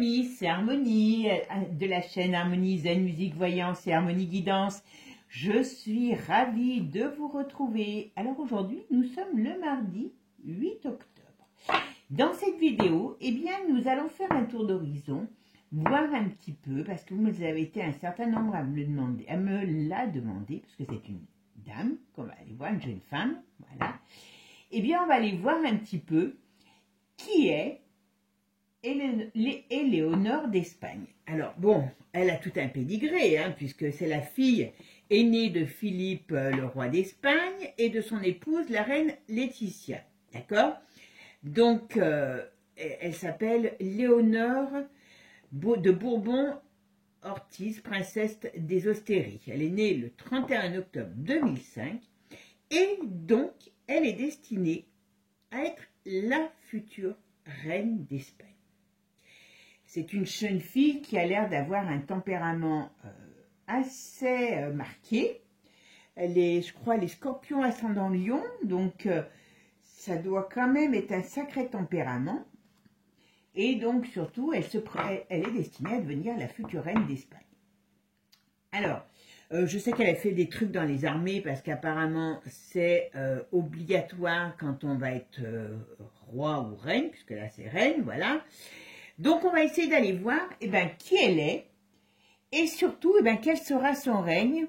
amis, c'est Harmonie de la chaîne Harmonie Zen Musique Voyance et Harmonie Guidance. Je suis ravie de vous retrouver. Alors aujourd'hui, nous sommes le mardi 8 octobre. Dans cette vidéo, eh bien, nous allons faire un tour d'horizon, voir un petit peu, parce que vous avez été un certain nombre à me la demander, parce que c'est une dame qu'on va aller voir, une jeune femme, voilà. Eh bien, on va aller voir un petit peu qui est Éléonore d'Espagne. Alors, bon, elle a tout un pédigré, hein, puisque c'est la fille aînée de Philippe, le roi d'Espagne, et de son épouse, la reine Laetitia. D'accord? Donc, elle s'appelle Léonore de Bourbon-Ortiz, princesse des Ostéries. Elle est née le 31 octobre 2005, et donc, elle est destinée à être la future reine d'Espagne. C'est une jeune fille qui a l'air d'avoir un tempérament assez marqué. Elle est, je crois, les scorpions ascendant lion, donc ça doit quand même être un sacré tempérament. Et donc, surtout, elle est destinée à devenir la future reine d'Espagne. Alors, je sais qu'elle a fait des trucs dans les armées parce qu'apparemment, c'est obligatoire quand on va être roi ou reine, puisque là, c'est reine, voilà. Donc, on va essayer d'aller voir qui elle est et surtout quel sera son règne.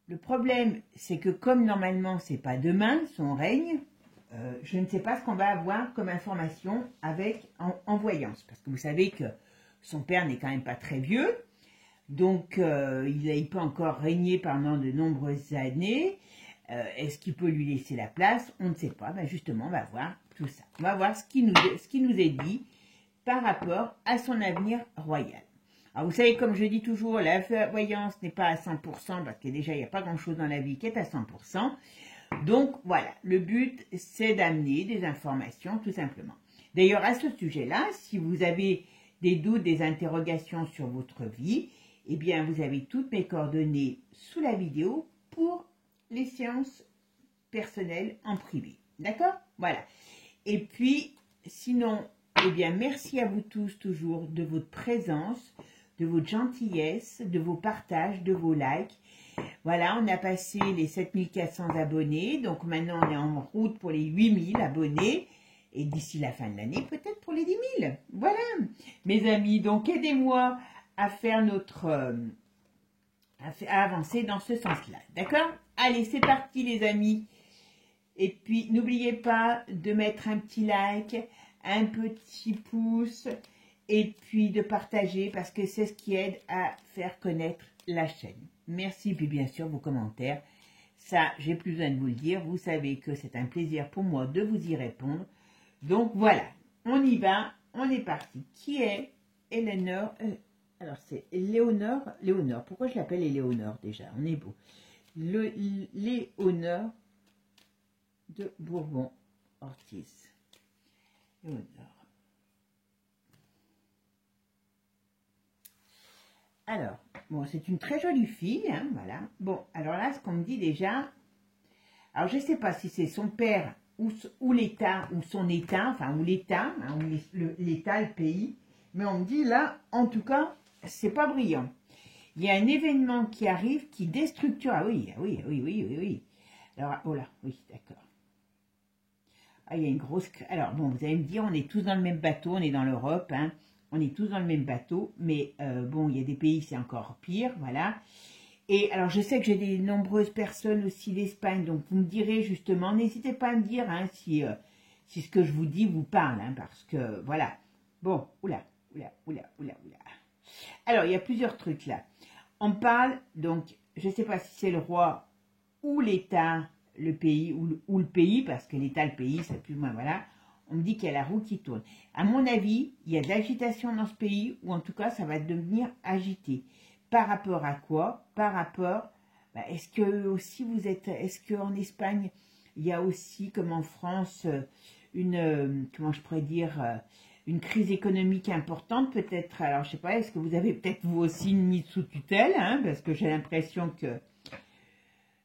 Le problème, c'est que comme normalement, c'est pas demain son règne, je ne sais pas ce qu'on va avoir comme information en voyance. Parce que vous savez que son père n'est quand même pas très vieux, donc il peut encore régner pendant de nombreuses années. Est-ce qu'il peut lui laisser la place? On ne sait pas. Justement, on va voir tout ça. On va voir ce qui nous est dit par rapport à son avenir royal. Alors, vous savez, comme je dis toujours, la voyance n'est pas à 100%, parce que déjà, il n'y a pas grand-chose dans la vie qui est à 100%. Donc, voilà, le but, c'est d'amener des informations, tout simplement. D'ailleurs, à ce sujet-là, si vous avez des doutes, des interrogations sur votre vie, eh bien, vous avez toutes mes coordonnées sous la vidéo pour les séances personnelles en privé. D'accord? Voilà. Et puis, sinon, eh bien, merci à vous tous toujours de votre présence, de votre gentillesse, de vos partages, de vos likes. Voilà, on a passé les 7400 abonnés, donc maintenant on est en route pour les 8000 abonnés, et d'ici la fin de l'année, peut-être pour les 10 000. Voilà, mes amis, donc aidez-moi à faire à avancer dans ce sens-là, d'accord? Allez, c'est parti les amis. Et puis, n'oubliez pas de mettre un petit like, un petit pouce, et puis de partager, parce que c'est ce qui aide à faire connaître la chaîne. Merci, puis bien sûr, vos commentaires. Ça, j'ai plus besoin de vous le dire. Vous savez que c'est un plaisir pour moi de vous y répondre. Donc, voilà, on y va, on est parti. Qui est Éléonore? Alors, c'est Léonore. Pourquoi je l'appelle Éléonore déjà? On est beau. Léonore de Bourbon-Ortiz. Léonore. Alors, bon, c'est une très jolie fille, hein, voilà. Bon, alors là, ce qu'on me dit déjà, alors je ne sais pas si c'est son père ou l'État, ou son État, enfin, ou l'État, hein, ou l'État, le pays, mais on me dit là, en tout cas, c'est pas brillant. Il y a un événement qui arrive qui déstructure, ah oui. Alors, oh là, oui, d'accord. Ah, il y a une grosse... Alors, bon, vous allez me dire, on est tous dans le même bateau, on est dans l'Europe, hein. On est tous dans le même bateau, mais bon, il y a des pays, c'est encore pire, voilà. Et alors, je sais que j'ai des nombreuses personnes aussi d'Espagne, donc vous me direz justement, n'hésitez pas à me dire hein, si ce que je vous dis vous parle, hein, parce que, voilà. Bon, oula. Alors, il y a plusieurs trucs là. On parle, donc, je ne sais pas si c'est le roi ou l'État, le pays, ou le pays, parce que l'État, le pays, c'est plus ou moins, voilà. On me dit qu'il y a la roue qui tourne. À mon avis, il y a de l'agitation dans ce pays, ou en tout cas, ça va devenir agité. Par rapport à quoi? Par rapport, est-ce que aussi est-ce qu'en Espagne, il y a aussi, comme en France, comment je pourrais dire, une crise économique importante, peut-être, alors je sais pas, est-ce que vous avez peut-être vous aussi une mise sous tutelle, hein, parce que j'ai l'impression que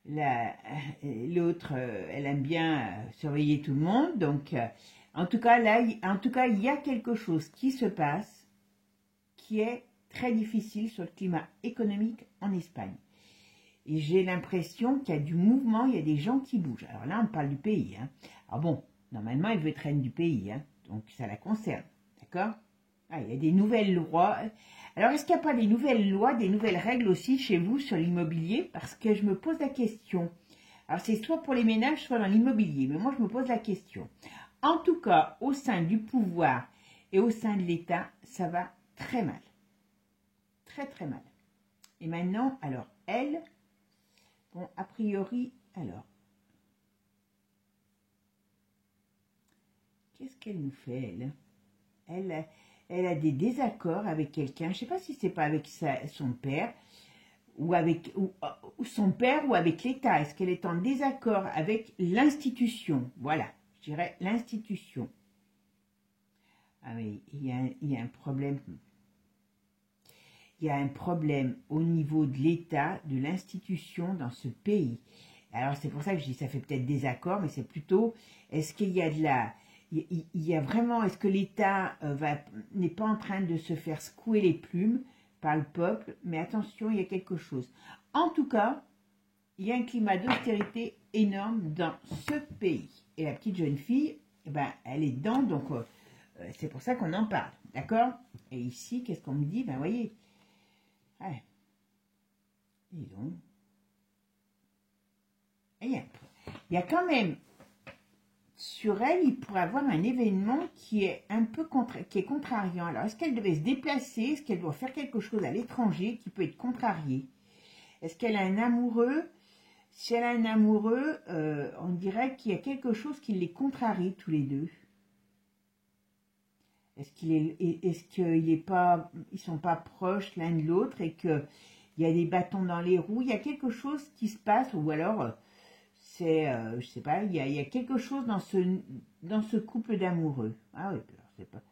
l'autre, elle aime bien surveiller tout le monde, donc... En tout cas, là, il y a quelque chose qui se passe qui est très difficile sur le climat économique en Espagne. Et j'ai l'impression qu'il y a du mouvement, il y a des gens qui bougent. Alors là, on parle du pays. Hein. Alors bon, normalement, elle veut être reine du pays, hein, donc ça la concerne. D'accord? Ah, il y a des nouvelles lois. Alors, est-ce qu'il n'y a pas des nouvelles lois, des nouvelles règles aussi chez vous sur l'immobilier? Parce que je me pose la question. Alors, c'est soit pour les ménages, soit dans l'immobilier. Mais moi, je me pose la question. En tout cas, au sein du pouvoir et au sein de l'État, ça va très mal. Très, très mal. Et maintenant, alors, elle, bon, a priori, alors, qu'est-ce qu'elle nous fait, elle? Elle a des désaccords avec quelqu'un. Je ne sais pas si c'est pas avec son père ou avec ou son père ou avec l'État. Est-ce qu'elle est en désaccord avec l'institution? Voilà, je dirais l'institution. Ah mais il y a un problème. Il y a un problème au niveau de l'État, de l'institution dans ce pays. Alors c'est pour ça que je dis ça fait peut-être désaccord, mais c'est plutôt est-ce qu'il y a de la il y a vraiment, est-ce que l'État n'est pas en train de se faire secouer les plumes par le peuple? Mais attention, il y a quelque chose. En tout cas, il y a un climat d'austérité énorme dans ce pays. Et la petite jeune fille, eh ben, elle est dedans, donc c'est pour ça qu'on en parle, d'accord? Et ici, qu'est-ce qu'on me dit? Ben voyez, ouais. Dis donc. Et il y a quand même... Sur elle, il pourrait avoir un événement qui est un peu contrariant. Alors, est-ce qu'elle devait se déplacer? Est-ce qu'elle doit faire quelque chose à l'étranger qui peut être contrarié? Est-ce qu'elle a un amoureux? Si elle a un amoureux, on dirait qu'il y a quelque chose qui les contrarie tous les deux. Est-ce qu'ils ils sont pas proches l'un de l'autre et qu'il y a des bâtons dans les roues? Il y a quelque chose qui se passe, ou alors... je sais pas, il y a quelque chose dans ce couple d'amoureux. Ah oui, c'est pas.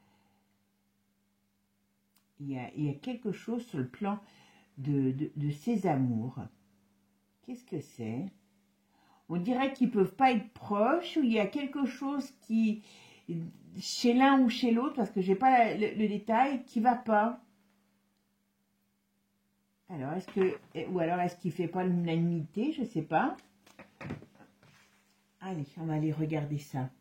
Il y a quelque chose sur le plan de ces amours. Qu'est-ce que c'est? On dirait qu'ils peuvent pas être proches, ou il y a quelque chose qui, chez l'un ou chez l'autre, parce que j'ai pas le détail, qui va pas. Alors, est-ce qu'il fait pas l'unanimité? Je sais pas. Allez, on va aller regarder ça.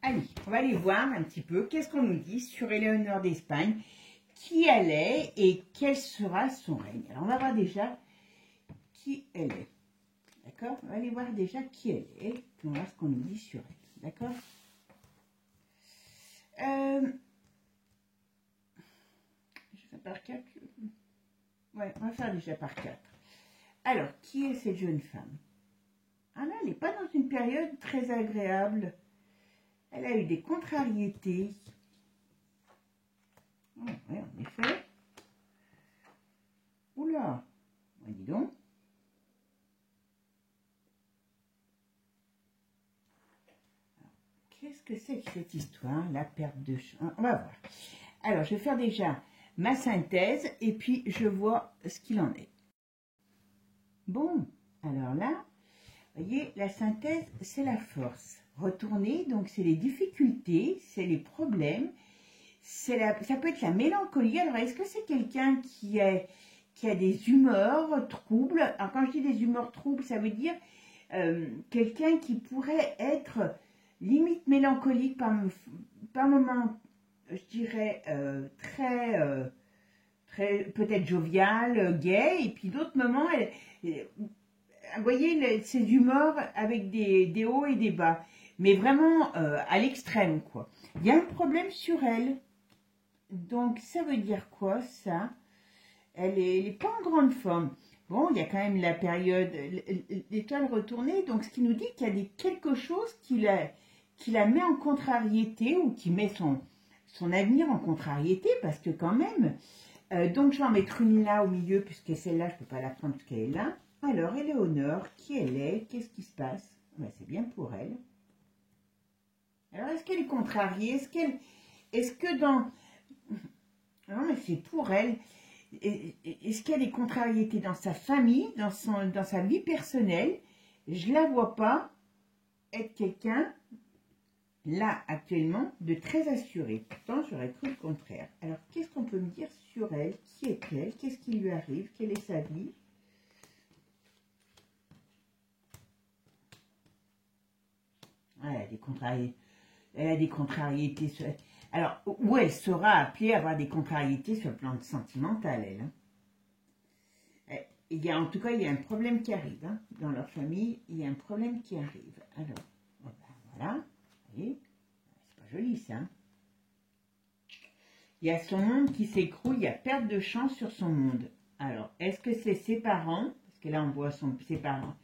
Allez, on va aller voir un petit peu qu'est-ce qu'on nous dit sur Éléonore d'Espagne, qui elle est et quel sera son règne. Alors, on va voir déjà qui elle est. D'accord? On va aller voir déjà qui elle est, puis on va voir ce qu'on nous dit sur elle. D'accord? Je fais par 4. Ouais, on va faire déjà par 4. Alors, qui est cette jeune femme? Ah là, elle n'est pas dans une période très agréable. Elle a eu des contrariétés. Oh, oui, en effet. Oula, dis donc. Qu'est-ce que c'est que cette histoire? La perte de chance. On va voir. Alors, je vais faire déjà ma synthèse et puis je vois ce qu'il en est. Bon, alors là, vous voyez, la synthèse, c'est la force. Retourner, donc c'est les difficultés, c'est les problèmes, ça peut être la mélancolie. Alors, est-ce que c'est quelqu'un qui a des humeurs troubles? Alors, quand je dis des humeurs troubles, ça veut dire quelqu'un qui pourrait être limite mélancolique par moment, je dirais, très peut-être jovial, gai, et puis d'autres moments, vous voyez, ces humeurs avec des hauts et des bas, mais vraiment à l'extrême, quoi. Il y a un problème sur elle. Donc, ça veut dire quoi, ça? Elle est pas en grande forme. Bon, il y a quand même la période, l'étoile retournée, donc ce qui nous dit qu'il y a quelque chose qui la met en contrariété, ou qui met son avenir en contrariété, parce que quand même... donc, je vais en mettre une là au milieu, puisque celle-là, je ne peux pas la prendre parce qu'elle est là. Alors, Éléonore, qui elle est? Qu'est-ce qui se passe? Ben, c'est bien pour elle. Alors, est-ce qu'elle est contrariée? Est-ce que dans... Non, mais c'est pour elle. Est-ce qu'il y a des contrariétés dans sa famille, dans sa vie personnelle? Je ne la vois pas être quelqu'un là, actuellement, de très assurée. Pourtant, j'aurais cru le contraire. Alors, qu'est-ce qu'on peut me dire sur elle? Qui est-elle? Qu'est-ce qui lui arrive? Quelle est sa vie? Elle a des contrariétés. Elle a des contrariétés. Alors, où elle sera appelée à avoir des contrariétés sur le plan sentimental, elle. Hein. Il y a, en tout cas, il y a un problème qui arrive. Hein. Dans leur famille, il y a un problème qui arrive. Alors, voilà. Vous voyez, c'est pas joli, ça. Hein. Il y a son monde qui s'écroule, il y a perte de chance sur son monde. Alors, est-ce que c'est ses parents? Parce que là, on voit ses parents.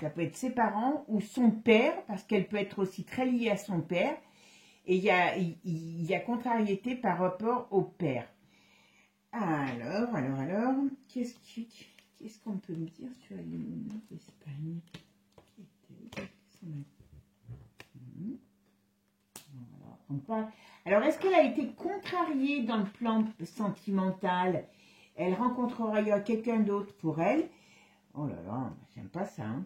Ça peut être ses parents ou son père, parce qu'elle peut être aussi très liée à son père. Et il y a contrariété par rapport au père. Alors, qu'est-ce qu'on peut me dire sur Léonore d'Espagne? Alors, est-ce qu'elle a été contrariée dans le plan sentimental? Elle rencontrera quelqu'un d'autre pour elle? Oh là là, j'aime pas ça. Hein.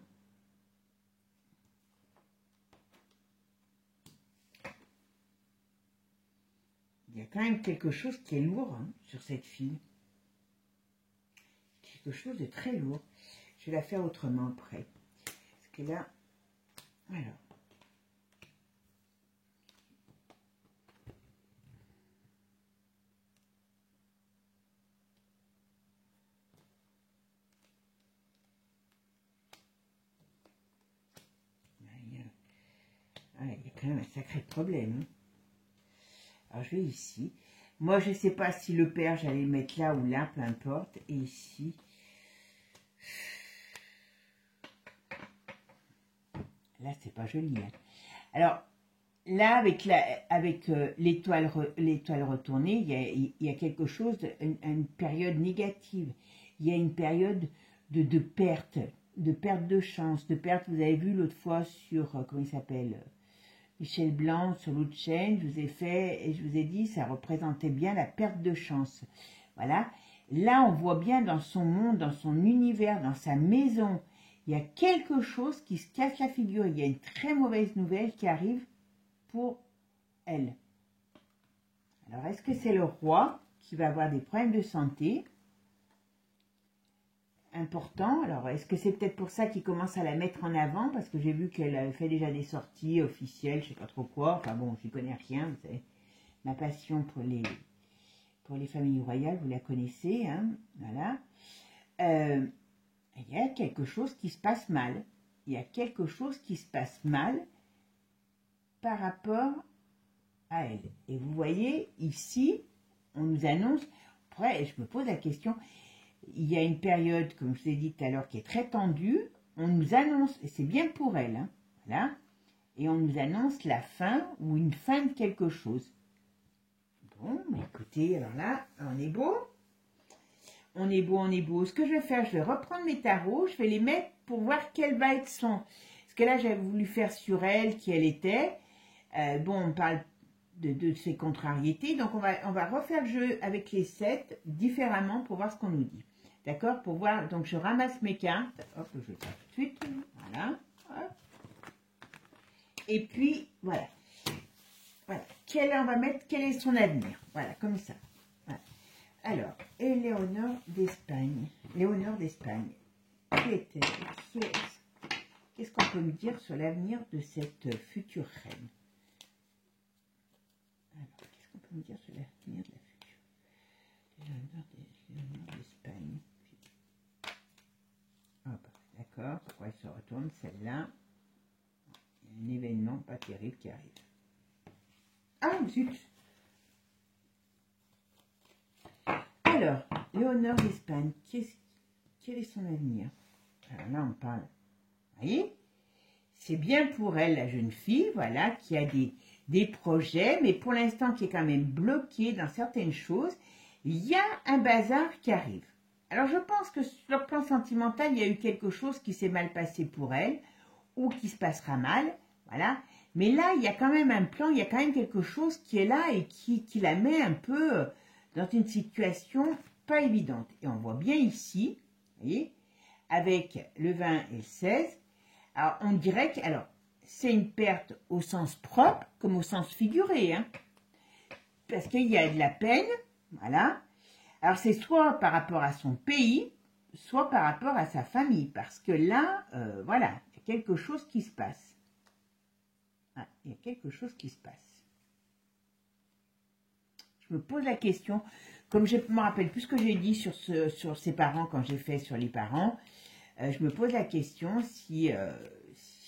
Il y a quand même quelque chose qui est lourd hein, sur cette fille. Quelque chose de très lourd. Je vais la faire autrement après. Parce que là, alors. Il y a quand même un sacré problème. Hein. Alors, je vais ici. Moi, je ne sais pas si le père, j'allais le mettre là ou là, peu importe. Et ici. Là, c'est pas joli. Hein. Alors, là, avec l'étoile retournée, il y a quelque chose, une période négative. Il y a une période de perte de chance, de perte. Vous avez vu l'autre fois sur, comment il s'appelle Michel Blanc, sur l'autre chaîne, je vous ai fait, et je vous ai dit, ça représentait bien la perte de chance. Voilà. Là, on voit bien dans son monde, dans son univers, dans sa maison, il y a quelque chose qui se casse la figure. Il y a une très mauvaise nouvelle qui arrive pour elle. Alors, est-ce que c'est le roi qui va avoir des problèmes de santé importants? Alors, est-ce que c'est peut-être pour ça qu'il commence à la mettre en avant? Parce que j'ai vu qu'elle avait fait déjà des sorties officielles, je ne sais pas trop quoi. Enfin bon, je n'y connais rien. Vous savez, ma passion pour les familles royales, vous la connaissez. Hein, voilà. Il y a quelque chose qui se passe mal. Il y a quelque chose qui se passe mal par rapport à elle. Et vous voyez, ici, on nous annonce, après, je me pose la question, il y a une période, comme je vous ai dit tout à l'heure, qui est très tendue, on nous annonce, et c'est bien pour elle, hein, voilà, et on nous annonce la fin ou une fin de quelque chose. Bon, mais écoutez, alors là, on est beau. On est beau, on est beau. Ce que je vais faire, je vais reprendre mes tarots, je vais les mettre pour voir quel va être son... Parce que là, j'avais voulu faire sur elle, qui elle était. Bon, on parle de ses contrariétés, donc on va refaire le jeu avec les 7 différemment pour voir ce qu'on nous dit. D'accord? Pour voir, donc je ramasse mes cartes. Hop, je vais faire tout de suite. Voilà. Hop. Et puis, voilà. Voilà. On va mettre, quel est son avenir? Voilà, comme ça. Voilà. Alors, Éléonore d'Espagne. Léonore d'Espagne. Qui est-elle? Qu'est-ce qu'on peut me dire sur l'avenir de cette future reine? Alors, qu'est-ce qu'on peut me dire sur l'avenir de la future? Léonore d'Espagne. D'accord, pourquoi elle se retourne celle-là? Il y a un événement pas terrible qui arrive. Ah, zut! Alors, Léonore d'Espagne, quel est son avenir? Alors là, on parle, vous voyez, c'est bien pour elle, la jeune fille, voilà, qui a des projets, mais pour l'instant qui est quand même bloquée dans certaines choses. Il y a un bazar qui arrive. Alors, je pense que sur le plan sentimental, il y a eu quelque chose qui s'est mal passé pour elle, ou qui se passera mal, voilà. Mais là, il y a quand même un plan, il y a quand même quelque chose qui est là et qui la met un peu dans une situation pas évidente. Et on voit bien ici, vous voyez, avec le 20 et le 16, alors on dirait que, alors, c'est une perte au sens propre comme au sens figuré, hein, parce qu'il y a de la peine, voilà. Alors c'est soit par rapport à son pays, soit par rapport à sa famille, parce que là, voilà, il y a quelque chose qui se passe. Ah, il y a quelque chose qui se passe. Je me pose la question, comme je me rappelle plus ce que j'ai dit sur ses parents quand j'ai fait sur les parents, je me pose la question s'il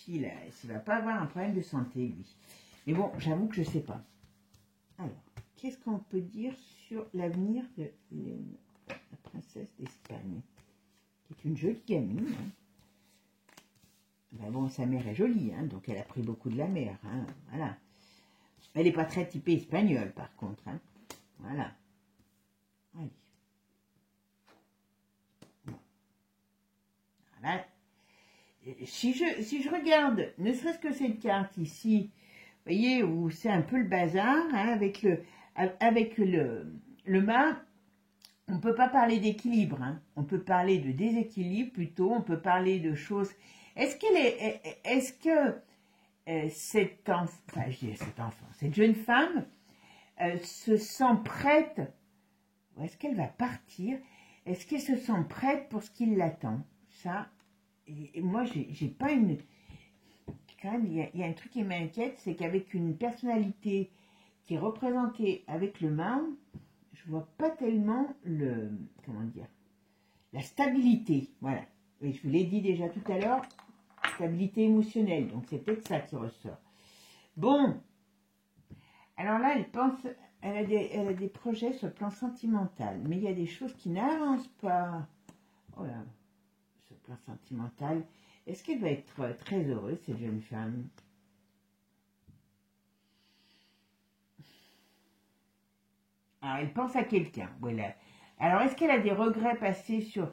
ne va pas avoir un problème de santé, lui. Mais bon, j'avoue que je ne sais pas. Alors, qu'est-ce qu'on peut dire sur l'avenir de Léonore, la princesse d'Espagne, qui est une jolie gamine, hein. Ben bon, sa mère est jolie, hein, donc elle a pris beaucoup de la mère, hein, voilà. Elle n'est pas très typée espagnole, par contre, hein. Voilà. Allez. Voilà. Si je regarde, ne serait-ce que cette carte ici, vous voyez, où c'est un peu le bazar, hein, avec le mât, on ne peut pas parler d'équilibre, hein. On peut parler de déséquilibre plutôt, on peut parler de choses. Est-ce que cette jeune femme se sent prête, ou est-ce qu'elle va partir? Est-ce qu'elle se sent prête pour ce qui l'attend? Ça, et moi, j'ai pas une... Quand même, il y a un truc qui m'inquiète, c'est qu'avec une personnalité qui est représentée avec le mât, je vois pas tellement comment dire, la stabilité, voilà. Et je vous l'ai dit déjà tout à l'heure, stabilité émotionnelle, donc c'est peut-être ça qui ressort. Bon, alors là, elle a des projets sur le plan sentimental, mais il y a des choses qui n'avancent pas. Oh là, sur le plan sentimental, est-ce qu'elle va être très heureuse, cette jeune femme? Alors, elle pense à quelqu'un, voilà. Alors, est-ce qu'elle a des regrets passés sur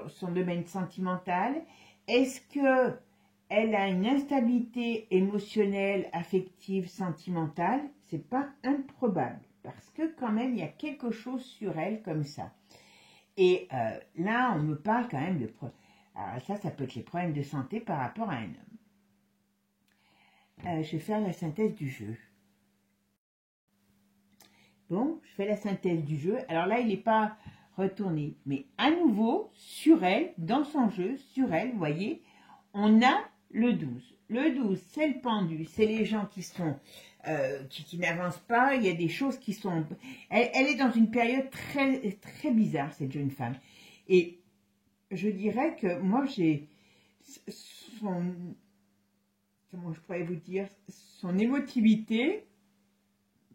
son domaine sentimental? Est-ce qu'elle a une instabilité émotionnelle, affective, sentimentale? C'est pas improbable, parce que quand même, il y a quelque chose sur elle comme ça. Et là, on me parle quand même de... Alors ça peut être les problèmes de santé par rapport à un homme. Je vais faire la synthèse du jeu. Bon, je fais la synthèse du jeu. Alors là, il n'est pas retourné. Mais à nouveau, sur elle, dans son jeu, sur elle, vous voyez, on a le 12. Le 12, c'est le pendu. C'est les gens qui sont... qui n'avancent pas. Il y a des choses qui sont... Elle est dans une période très, très bizarre, cette jeune femme. Et je dirais que moi, j'ai son... Comment je pourrais vous dire? Son émotivité...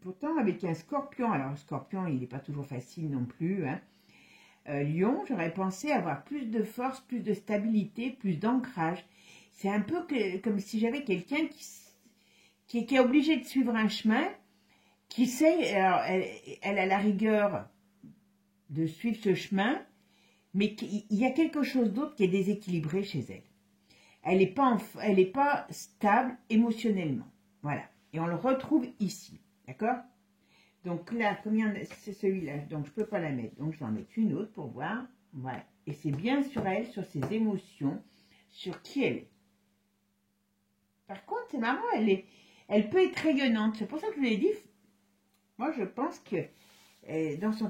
Pourtant, avec un scorpion, alors le scorpion, il n'est pas toujours facile non plus, hein. Lion, j'aurais pensé avoir plus de force, plus de stabilité, plus d'ancrage. C'est un peu comme si j'avais quelqu'un qui est obligé de suivre un chemin, qui sait, alors elle a la rigueur de suivre ce chemin, mais il y a quelque chose d'autre qui est déséquilibré chez elle. Elle n'est pas stable émotionnellement. Voilà. Et on le retrouve ici. D'accord? Donc là, c'est celui-là, donc je ne peux pas la mettre. Donc je vais en mettre une autre pour voir. Voilà. Et c'est bien sur elle, sur ses émotions, sur qui elle est. Par contre, c'est marrant, elle peut être rayonnante. C'est pour ça que je vous l'ai dit. Moi, je pense que dans son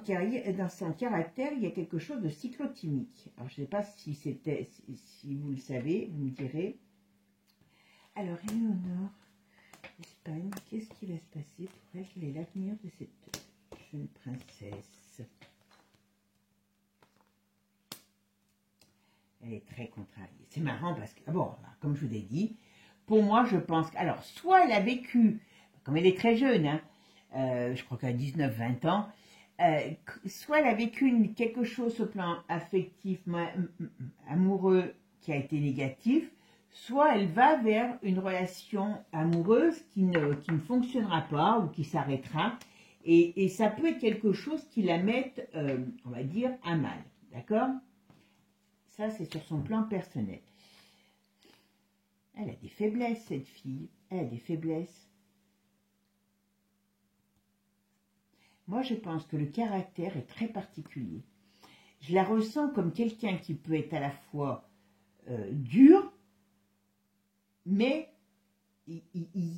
caractère, il y a quelque chose de cyclotimique. Alors, je ne sais pas si vous le savez, vous me direz. Alors, Éléonore, Espagne, qu'est-ce qui va se passer pour elle? Quel est l'avenir de cette jeune princesse? Elle est très contrariée. C'est marrant parce que, bon, comme je vous l'ai dit, pour moi, je pense alors, soit elle a vécu, comme elle est très jeune, hein, je crois qu'elle a 19-20 ans, soit elle a vécu quelque chose au plan affectif, amoureux, qui a été négatif, soit elle va vers une relation amoureuse qui ne fonctionnera pas ou qui s'arrêtera. Et ça peut être quelque chose qui la mette, on va dire, à mal. D'accord? Ça, c'est sur son plan personnel. Elle a des faiblesses, cette fille. Elle a des faiblesses. Moi, je pense que le caractère est très particulier. Je la ressens comme quelqu'un qui peut être à la fois dur, mais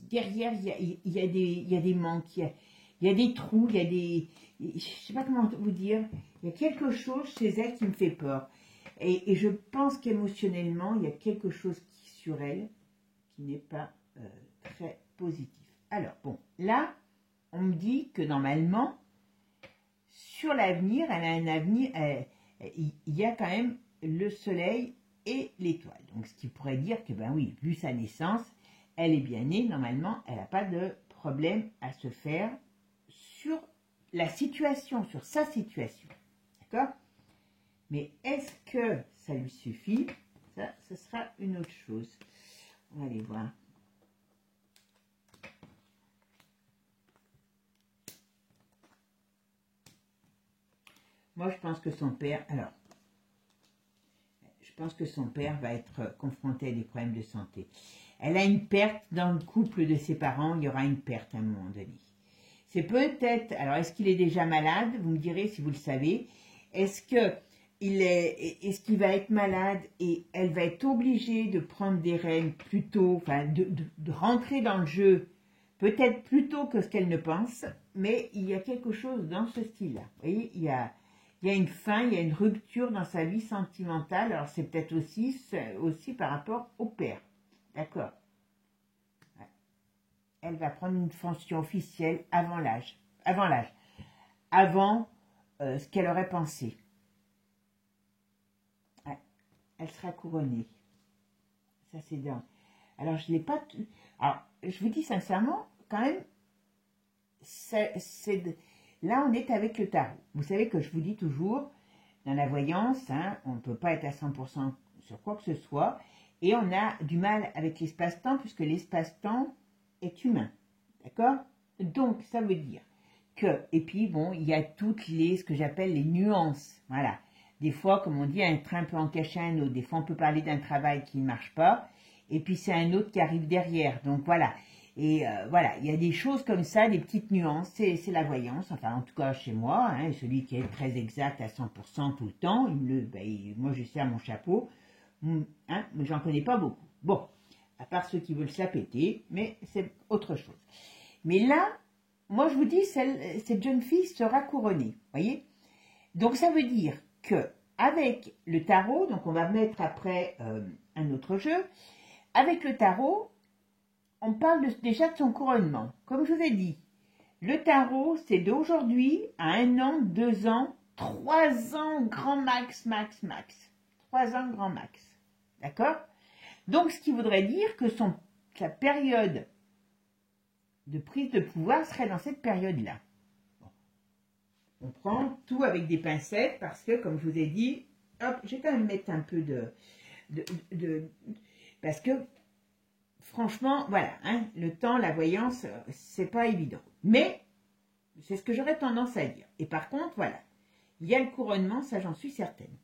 derrière, il y a des manques, il y a des trous, il y a des... Je sais pas comment vous dire. Il y a quelque chose chez elle qui me fait peur. Et je pense qu'émotionnellement, il y a quelque chose sur elle qui n'est pas très positif. Alors, bon, là, on me dit que normalement, sur l'avenir, elle a un avenir, il y a quand même le soleil et l'étoile. Donc, ce qui pourrait dire que, ben oui, vu sa naissance, elle est bien née, normalement, elle n'a pas de problème à se faire sur la situation, sur sa situation. D'accord? Mais est-ce que ça lui suffit? Ça, ce sera une autre chose. On va aller voir. Moi, je pense que son père... Alors, je pense que son père va être confronté à des problèmes de santé. Elle a une perte dans le couple de ses parents. Il y aura une perte à un moment donné. C'est peut-être... Alors, est-ce qu'il est déjà malade? Vous me direz si vous le savez. Est-ce qu'il va être malade et elle va être obligée de prendre des rênes plus tôt, enfin, de rentrer dans le jeu, peut-être plus tôt que ce qu'elle ne pense, mais il y a quelque chose dans ce style-là. Vous voyez, il y a une fin, il y a une rupture dans sa vie sentimentale. Alors, c'est peut-être aussi par rapport au père. D'accord? Elle va prendre une fonction officielle avant l'âge. Avant ce qu'elle aurait pensé. Ouais. Elle sera couronnée. Ça, c'est dingue. Alors, je ne l'ai pas... Alors, je vous dis sincèrement, quand même, là, on est avec le tarot. Vous savez que je vous dis toujours, dans la voyance, hein, on ne peut pas être à 100% sur quoi que ce soit, et on a du mal avec l'espace-temps, puisque l'espace-temps est humain. D'accord? Donc, ça veut dire que, et puis, bon, il y a toutes ce que j'appelle les nuances. Voilà. Des fois, comme on dit, un train peut en cacher un autre. Des fois, on peut parler d'un travail qui ne marche pas, et puis c'est un autre qui arrive derrière. Donc, voilà. Et voilà, il y a des choses comme ça, des petites nuances, c'est la voyance, enfin en tout cas chez moi, hein, celui qui est très exact à 100% tout le temps, moi je sers mon chapeau, hein, mais j'en connais pas beaucoup. Bon, à part ceux qui veulent se la péter, mais c'est autre chose. Mais là, moi je vous dis, cette jeune fille sera couronnée, voyez. Donc ça veut dire que avec le tarot, donc on va mettre après un autre jeu, avec le tarot, on parle déjà de son couronnement. Comme je vous ai dit, le tarot, c'est d'aujourd'hui à 1 an, 2 ans, 3 ans grand max. 3 ans grand max. D'accord? Donc, ce qui voudrait dire que sa période de prise de pouvoir serait dans cette période-là. Bon. On prend tout avec des pincettes parce que, comme je vous ai dit, hop, je vais quand même mettre un peu parce que franchement, voilà, hein, le temps, la voyance, c'est pas évident. Mais, c'est ce que j'aurais tendance à dire. Et par contre, voilà, il y a le couronnement, ça j'en suis certaine.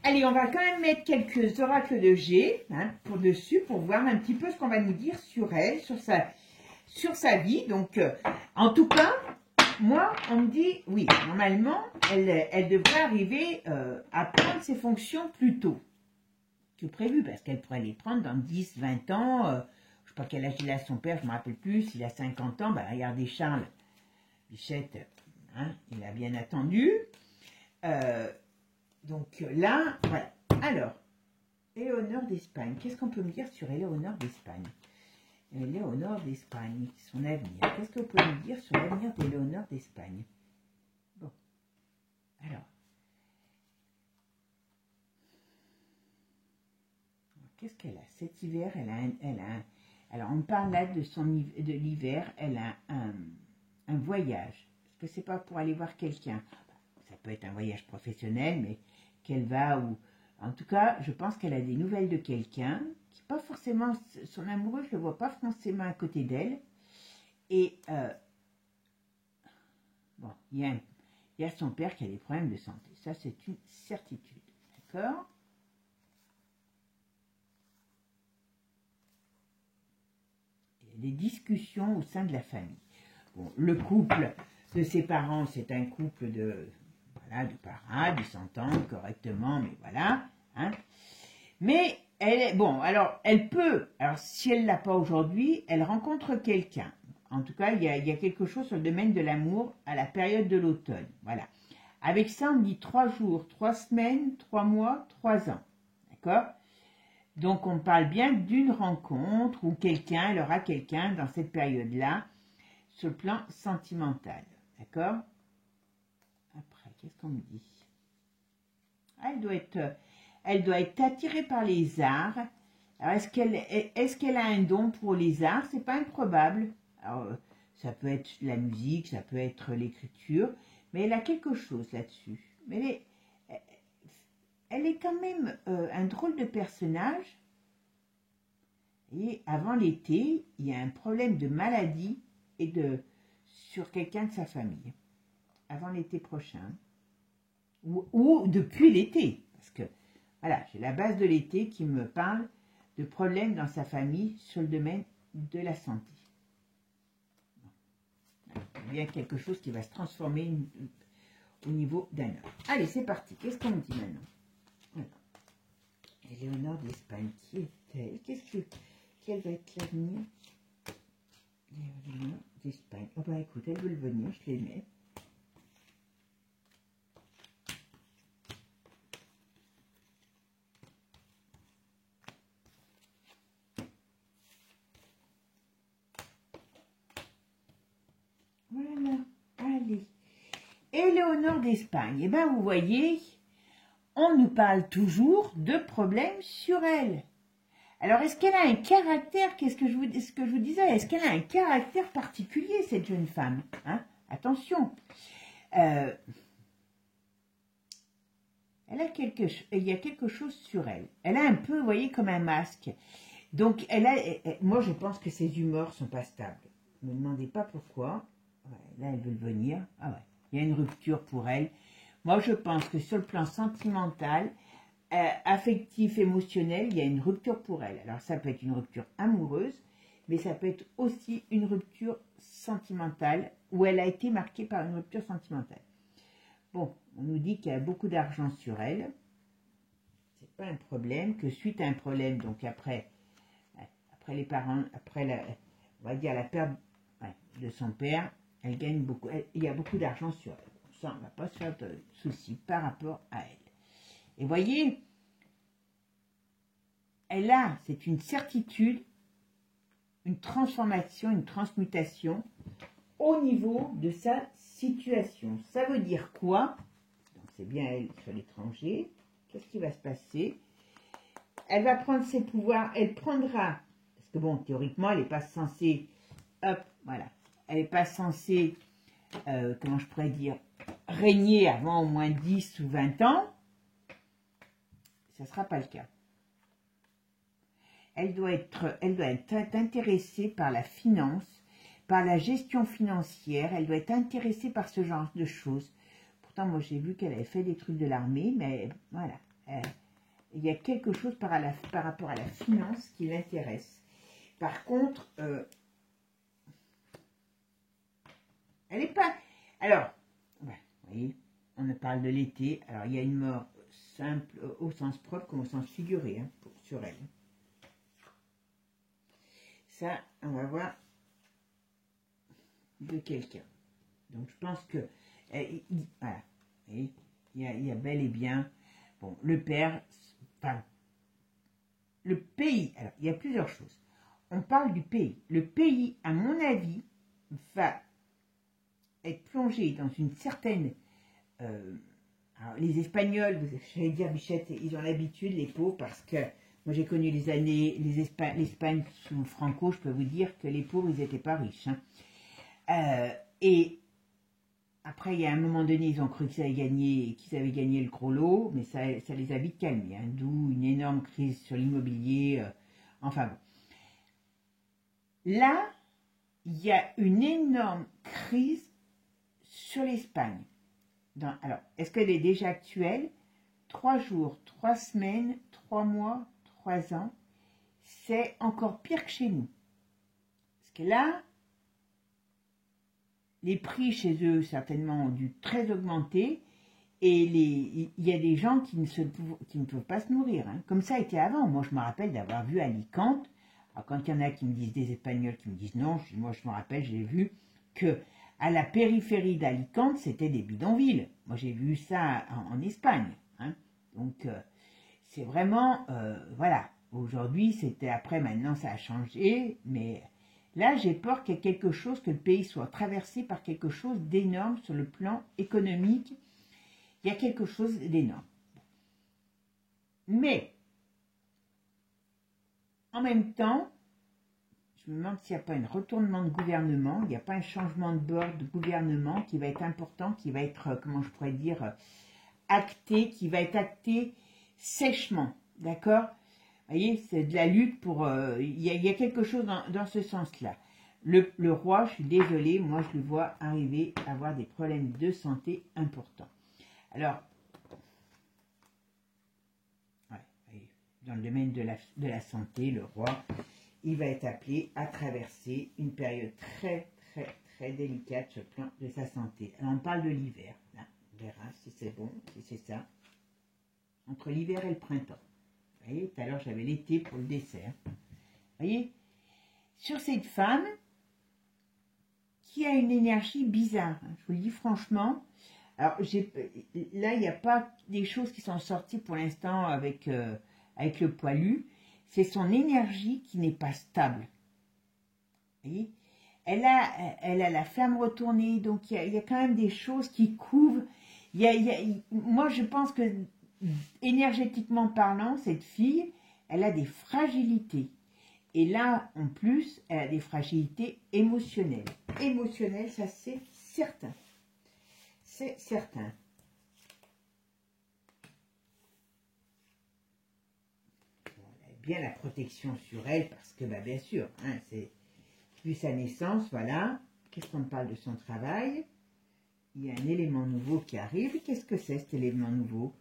Allez, on va quand même mettre quelques oracles de G, hein, pour dessus, pour voir un petit peu ce qu'on va nous dire sur elle, sur sa vie. Donc, en tout cas, moi, on me dit, oui, normalement, elle devrait arriver à prendre ses fonctions plus tôt que prévu, parce qu'elle pourrait les prendre dans 10, 20 ans. Je ne sais pas quel âge il a son père, je ne me rappelle plus. S'il a 50 ans, bah, regardez Charles, Bichette, hein, il a bien attendu. Donc là, voilà. Alors, Éléonore d'Espagne. Qu'est-ce qu'on peut me dire sur Éléonore d'Espagne? Éléonore d'Espagne, son avenir. Qu'est-ce que vous pouvez me dire sur l'avenir d'Éléonore d'Espagne? Bon, alors. Qu'est-ce qu'elle a? Cet hiver, alors, on parle là de l'hiver, elle a un voyage. Parce que c'est pas pour aller voir quelqu'un. Ça peut être un voyage professionnel, mais qu'elle va ou... En tout cas, je pense qu'elle a des nouvelles de quelqu'un, qui pas forcément... Son amoureux, je le vois pas forcément à côté d'elle. Et, bon, il y a son père qui a des problèmes de santé. Ça, c'est une certitude. D'accord? Des discussions au sein de la famille. Bon, le couple de ses parents, c'est un couple de parades, ils s'entendent correctement, mais voilà. Hein. Mais Bon, alors, elle peut, alors si elle l'a pas aujourd'hui, elle rencontre quelqu'un. En tout cas, il y a quelque chose sur le domaine de l'amour à la période de l'automne. Voilà. Avec ça, on dit 3 jours, 3 semaines, 3 mois, 3 ans. D'accord? Donc, on parle bien d'une rencontre où elle aura quelqu'un dans cette période-là, sur le plan sentimental. D'accord? Après, qu'est-ce qu'on me dit? Elle doit être attirée par les arts. Alors, est-ce qu'elle a un don pour les arts? C'est pas improbable. Alors, ça peut être la musique, ça peut être l'écriture, mais elle a quelque chose là-dessus. Mais elle est quand même un drôle de personnage. Et avant l'été, il y a un problème de maladie sur quelqu'un de sa famille. Avant l'été prochain. Ou depuis l'été. Parce que, voilà, j'ai la base de l'été qui me parle de problèmes dans sa famille sur le domaine de la santé. Il y a quelque chose qui va se transformer au niveau d'un homme. Allez, c'est parti. Qu'est-ce qu'on me dit maintenant? Voilà. Éléonore d'Espagne, qui est-elle? Quel va être l'avenir? Éléonore d'Espagne. Oh bah écoute, elle veut le venir, je les mets. Voilà, allez. Éléonore d'Espagne. Eh bien, vous voyez, on nous parle toujours de problèmes sur elle. Alors, est-ce qu'elle a un caractère, ce que je vous disais, est-ce qu'elle a un caractère particulier, cette jeune femme, hein? Attention. Elle a il y a quelque chose sur elle. Elle a un peu, vous voyez, comme un masque. Donc, moi, je pense que ses humeurs sont pas stables. Ne me demandez pas pourquoi. Ouais, là, elle veut venir. Ah ouais, il y a une rupture pour elle. Moi, je pense que sur le plan sentimental, affectif, émotionnel, il y a une rupture pour elle. Alors, ça peut être une rupture amoureuse, mais ça peut être aussi une rupture sentimentale, où elle a été marquée par une rupture sentimentale. Bon, on nous dit qu'il y a beaucoup d'argent sur elle. C'est pas un problème, que suite à un problème, donc après les parents, on va dire la perte de son père, elle gagne beaucoup, il y a beaucoup d'argent sur elle. Ça, on ne va pas se faire de soucis par rapport à elle. Et voyez, c'est une certitude, une transformation, une transmutation au niveau de sa situation. Ça veut dire quoi? C'est bien elle sur l'étranger. Qu'est-ce qui va se passer? Elle va prendre ses pouvoirs, elle prendra, parce que bon, théoriquement, elle n'est pas censée, hop, voilà, elle n'est pas censée, comment je pourrais dire, régner avant au moins 10 ou 20 ans. Ça ne sera pas le cas. Elle doit être intéressée par la finance, par la gestion financière, elle doit être intéressée par ce genre de choses. Pourtant, moi, j'ai vu qu'elle avait fait des trucs de l'armée, mais voilà. Il y a quelque chose par rapport à la finance qui l'intéresse. Par contre, elle n'est pas... Alors, ouais, vous voyez, on parle de l'été. Alors, il y a une mort simple au sens propre comme au sens figuré, hein, sur elle. Ça, on va voir de quelqu'un. Donc, je pense que... voilà. Il y a bel et bien... Bon, le père... Enfin, le pays... Alors, il y a plusieurs choses. On parle du pays. Le pays, à mon avis, va être plongé dans une certaine... alors, les Espagnols, j'allais dire Bichette, ils ont l'habitude, les pauvres, parce que moi j'ai connu l'Espagne sous Franco, je peux vous dire que les pauvres, ils n'étaient pas riches. Hein. Et après, il y a un moment donné, ils ont cru qu'ils avaient gagné le gros lot, mais ça les a vite calmés. Hein, d'où une énorme crise sur l'immobilier. Enfin bon. Là, il y a une énorme crise sur l'Espagne. Alors, est-ce qu'elle est déjà actuelle? 3 jours, 3 semaines, 3 mois, 3 ans, c'est encore pire que chez nous. Parce que là, les prix chez eux, certainement, ont dû très augmenter. Et il y a des gens qui ne peuvent pas se nourrir, hein. Comme ça a été avant. Moi, je me rappelle d'avoir vu à Alicante, alors quand il y en a qui me disent des Espagnols qui me disent non, moi je me rappelle, j'ai vu que à la périphérie d'Alicante, c'était des bidonvilles. Moi, j'ai vu ça en Espagne, hein. Donc, c'est vraiment, voilà. Aujourd'hui, c'était après, maintenant, ça a changé, mais là, j'ai peur qu'il y ait quelque chose, que le pays soit traversé par quelque chose d'énorme sur le plan économique. Il y a quelque chose d'énorme. Mais, en même temps, je me demande s'il n'y a pas un retournement de gouvernement, il n'y a pas un changement de bord de gouvernement qui va être important, qui va être, comment je pourrais dire, acté, qui va être acté sèchement, d'accord? Vous voyez, c'est de la lutte pour... il y a quelque chose dans ce sens-là. Le roi, je suis désolée, moi je le vois arriver à avoir des problèmes de santé importants. Alors, ouais, dans le domaine de la santé, le roi, il va être appelé à traverser une période très, très, très délicate sur le plan de sa santé. Alors, on parle de l'hiver. On verra si c'est bon, si c'est ça. Entre l'hiver et le printemps. Vous voyez, tout à l'heure, j'avais l'été pour le dessert. Vous voyez, sur cette femme qui a une énergie bizarre, hein, je vous le dis franchement. Alors, là, il n'y a pas des choses qui sont sorties pour l'instant avec le poilu. C'est son énergie qui n'est pas stable. Vous voyez, elle a la flamme retournée, donc il y a quand même des choses qui couvrent. Moi, je pense que, énergétiquement parlant, cette fille, elle a des fragilités. Et là, en plus, elle a des fragilités émotionnelles. Émotionnelles, ça c'est certain. C'est certain. Bon, elle a bien la protection sur elle, parce que, bah, bien sûr, hein, c'est depuis sa naissance, voilà. Qu'est-ce qu'on parle de son travail? Il y a un élément nouveau qui arrive. Qu'est-ce que c'est cet élément nouveau?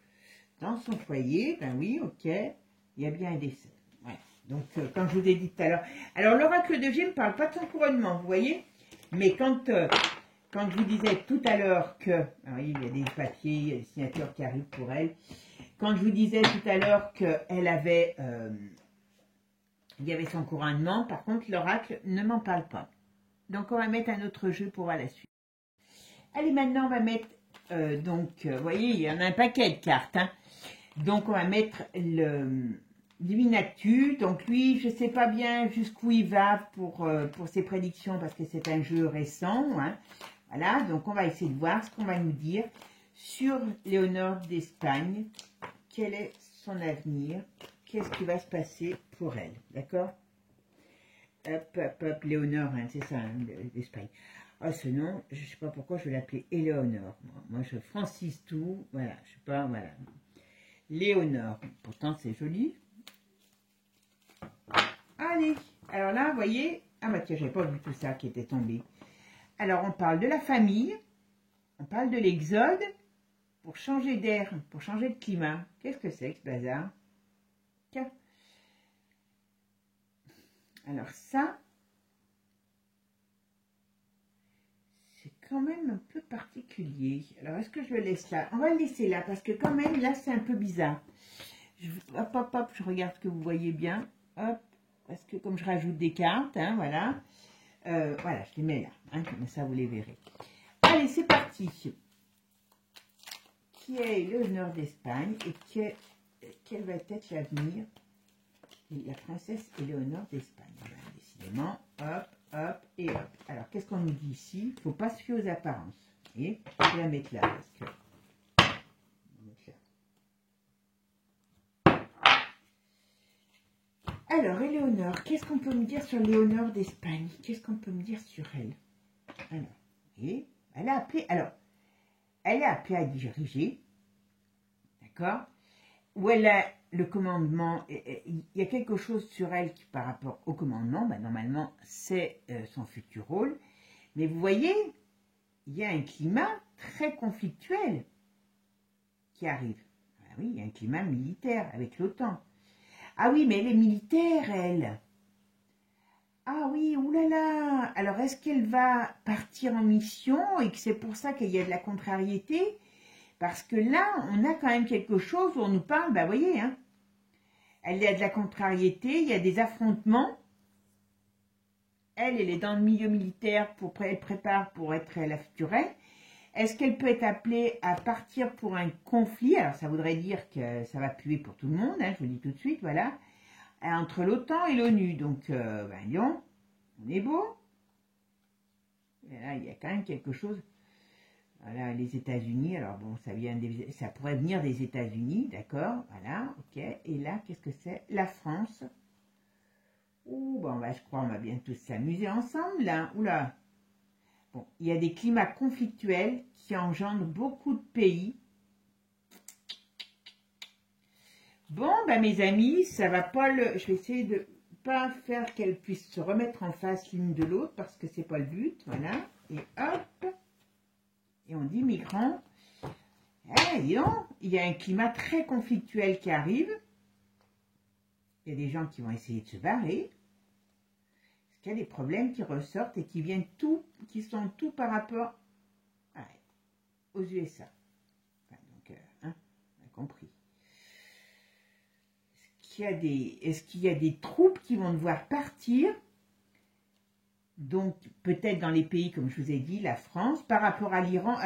Dans son foyer, ben oui, ok, il y a bien un décès. Ouais. Donc, comme je vous ai dit tout à l'heure. Alors, l'oracle de G ne parle pas de son couronnement, vous voyez? Mais quand je vous disais tout à l'heure que... Alors, il y a des papiers, il y a des signatures qui arrivent pour elle. Quand je vous disais tout à l'heure qu'elle avait... il y avait son couronnement, par contre, l'oracle ne m'en parle pas. Donc, on va mettre un autre jeu pour voir la suite. Allez, maintenant, on va mettre... vous voyez, il y en a un paquet de cartes, hein. Donc, on va mettre le Divinatu. Donc, lui, je ne sais pas bien jusqu'où il va pour ses prédictions parce que c'est un jeu récent, hein. Voilà, donc on va essayer de voir ce qu'on va nous dire sur Léonore d'Espagne. Quel est son avenir? Qu'est-ce qui va se passer pour elle? D'accord? Hop, hop, hop, Léonore, hein, c'est ça, hein, d'Espagne. Ah, ce nom, je ne sais pas pourquoi je vais l'appeler Éléonore. Moi, je francise tout. Voilà, je sais pas, voilà. Léonore. Pourtant, c'est joli. Allez. Alors là, vous voyez. Ah, bah tiens, j'avais pas vu tout ça qui était tombé. Alors, on parle de la famille. On parle de l'exode. Pour changer d'air, pour changer de climat. Qu'est-ce que c'est que ce bazar? Tiens. Alors, ça. Quand même un peu particulier. Alors, est-ce que je le laisse là? On va le laisser là, parce que quand même, là, c'est un peu bizarre. Hop, hop, hop, je regarde que vous voyez bien. Hop, parce que comme je rajoute des cartes, hein, voilà. Voilà, je les mets là, hein, comme ça, vous les verrez. Allez, c'est parti. Qui est Léonore d'Espagne et quel va être l'avenir de la princesse Éléonore d'Espagne? Décidément, hop, hop et hop. Alors, qu'est-ce qu'on nous dit ici? Il ne faut pas se fier aux apparences. Et je vais la mettre là parce que... Alors, Éléonore, qu'est-ce qu'on peut me dire sur Léonore d'Espagne? Qu'est-ce qu'on peut me dire sur elle? Alors, vous voyez, elle a appelé... Alors, elle est appelée à diriger, d'accord? Où elle a le commandement, il y a quelque chose sur elle qui, par rapport au commandement, ben, normalement, c'est son futur rôle. Mais vous voyez, il y a un climat très conflictuel qui arrive. Ah oui, il y a un climat militaire avec l'OTAN. Ah oui, mais elle est militaire, elle. Ah oui, oulala. Alors, est-ce qu'elle va partir en mission et que c'est pour ça qu'il y a de la contrariété? Parce que là, on a quand même quelque chose où on nous parle, vous voyez, hein, il y a de la contrariété, il y a des affrontements. Elle est dans le milieu militaire, elle prépare pour être la future reine. Est-ce qu'elle peut être appelée à partir pour un conflit? Alors, ça voudrait dire que ça va puer pour tout le monde, hein, je vous dis tout de suite, voilà. Entre l'OTAN et l'ONU. Donc, Lyon, on est beau. Et là, il y a quand même quelque chose. Voilà, les États-Unis. Alors, bon, ça pourrait venir des États-Unis, d'accord. Voilà, ok. Et là, qu'est-ce que c'est? La France. Ouh, bon, je crois qu'on va bien tous s'amuser ensemble, là. Oula. Bon, il y a des climats conflictuels qui engendrent beaucoup de pays. Bon, mes amis, ça va pas le... Je vais essayer de pas faire qu'elles puissent se remettre en face l'une de l'autre parce que c'est pas le but. Voilà. Et hop. Et on dit migrants. Eh, dis donc, il y a un climat très conflictuel qui arrive. Il y a des gens qui vont essayer de se barrer. Parce qu'il y a des problèmes qui ressortent et qui viennent qui sont tout par rapport aux USA. Enfin, donc, on a compris. Est-ce qu'il y a des troupes qui vont devoir partir? Donc, peut-être dans les pays, comme je vous ai dit, la France, par rapport à l'Iran,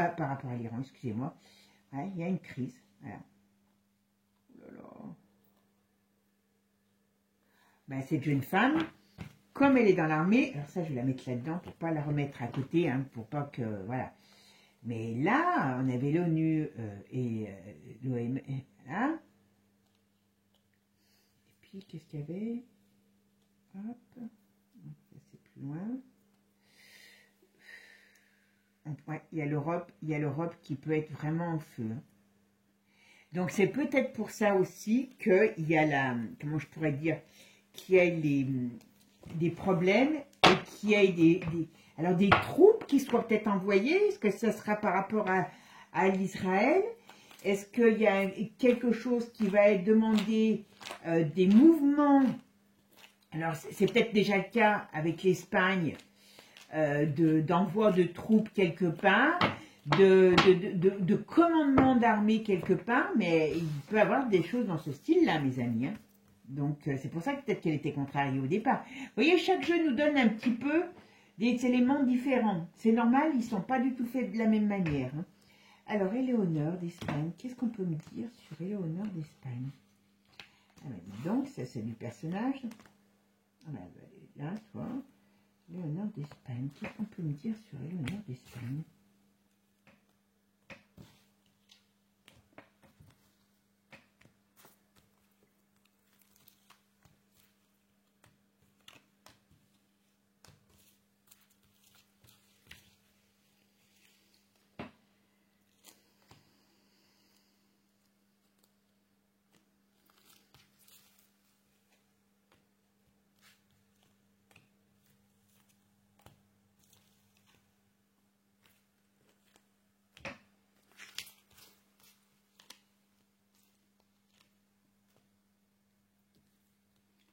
excusez-moi, il y a une crise. Voilà. Oh là là. Cette jeune femme, comme elle est dans l'armée, alors ça, je vais la mettre là-dedans pour ne pas la remettre à côté, hein, pour pas que, voilà. Mais là, on avait l'ONU et l'OMS, voilà. Et puis, qu'est-ce qu'il y avait? Hop, c'est plus loin. Ouais, il y a l'Europe qui peut être vraiment en feu. Donc c'est peut-être pour ça aussi qu'il y a comment je pourrais dire, qu'il y a des problèmes et qu'il y ait alors des troupes qui soient peut-être envoyées. Est-ce que ça sera par rapport à l'Israël? Est-ce qu'il y a quelque chose qui va être demandé, des mouvements? Alors c'est peut-être déjà le cas avec l'Espagne, d'envoi de troupes quelque part, de commandement d'armée quelque part, mais il peut y avoir des choses dans ce style-là, mes amis. Hein. Donc, c'est pour ça que peut-être qu'elle était contrariée au départ. Vous voyez, chaque jeu nous donne un petit peu des éléments différents. C'est normal, ils ne sont pas du tout faits de la même manière. Hein. Alors, Éléonore d'Espagne, qu'est-ce qu'on peut me dire sur Éléonore d'Espagne? Dis donc, ça c'est du personnage. Là, toi. Éléonore d'Espagne. Qu'est-ce qu'on peut me dire sur Éléonore d'Espagne?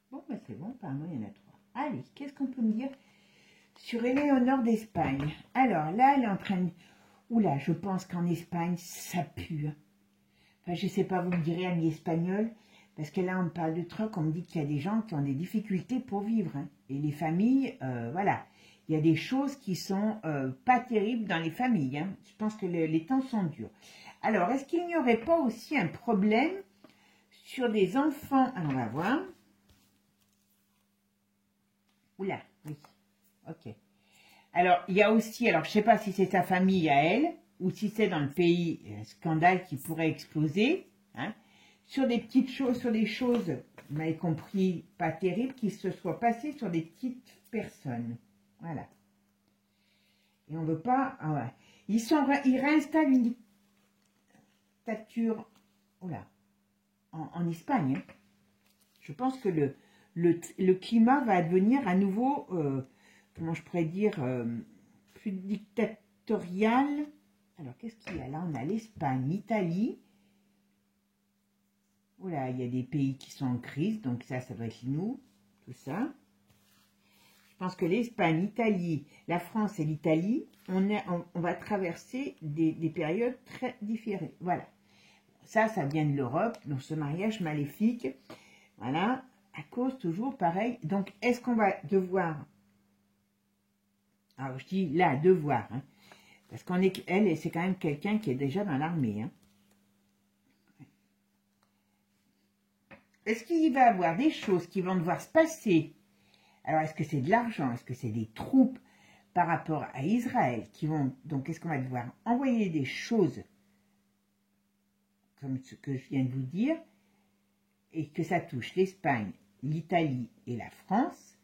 Bon, c'est bon, apparemment il y en a 3. Allez, qu'est-ce qu'on peut me dire sur Éléonore d'Espagne? Alors là, elle est en train de... Oula, je pense qu'en Espagne, ça pue. Enfin, je ne sais pas, vous me direz, ami espagnol, parce que là, on parle de trucs, on me dit qu'il y a des gens qui ont des difficultés pour vivre. Hein. Et les familles, voilà, il y a des choses qui sont pas terribles dans les familles. Hein. Je pense que les temps sont durs. Alors, est-ce qu'il n'y aurait pas aussi un problème sur des enfants? Alors, on va voir. Oula, oui, ok. Alors, il y a aussi, alors je ne sais pas si c'est sa famille à elle, ou si c'est dans le pays, un scandale qui pourrait exploser, hein, sur des petites choses, sur des choses, vous m'avez compris, pas terribles, qui se soient passées sur des petites personnes. Voilà. Et on ne veut pas... Ah ouais. Ils réinstallent une dictature, oula, en Espagne. Hein. Je pense que le climat va devenir à nouveau, comment je pourrais dire, plus dictatorial. Alors, qu'est-ce qu'il y a là? On a l'Espagne, l'Italie. Voilà, il y a des pays qui sont en crise, donc ça doit être nous, tout ça. pense que l'Espagne, l'Italie, la France et l'Italie, on va traverser des périodes très différées. Voilà. Ça vient de l'Europe, donc ce mariage maléfique, voilà, à cause toujours pareil. Donc, est-ce qu'on va devoir, alors je dis là, devoir, hein, parce elle, c'est quand même quelqu'un qui est déjà dans l'armée, hein. Est-ce qu'il va y avoir des choses qui vont devoir se passer? Alors, est-ce que c'est de l'argent? Est-ce que c'est des troupes par rapport à Israël qui vont... Donc, est-ce qu'on va devoir envoyer des choses comme ce que je viens de vous dire et que ça touche l'Espagne, l'Italie et la France?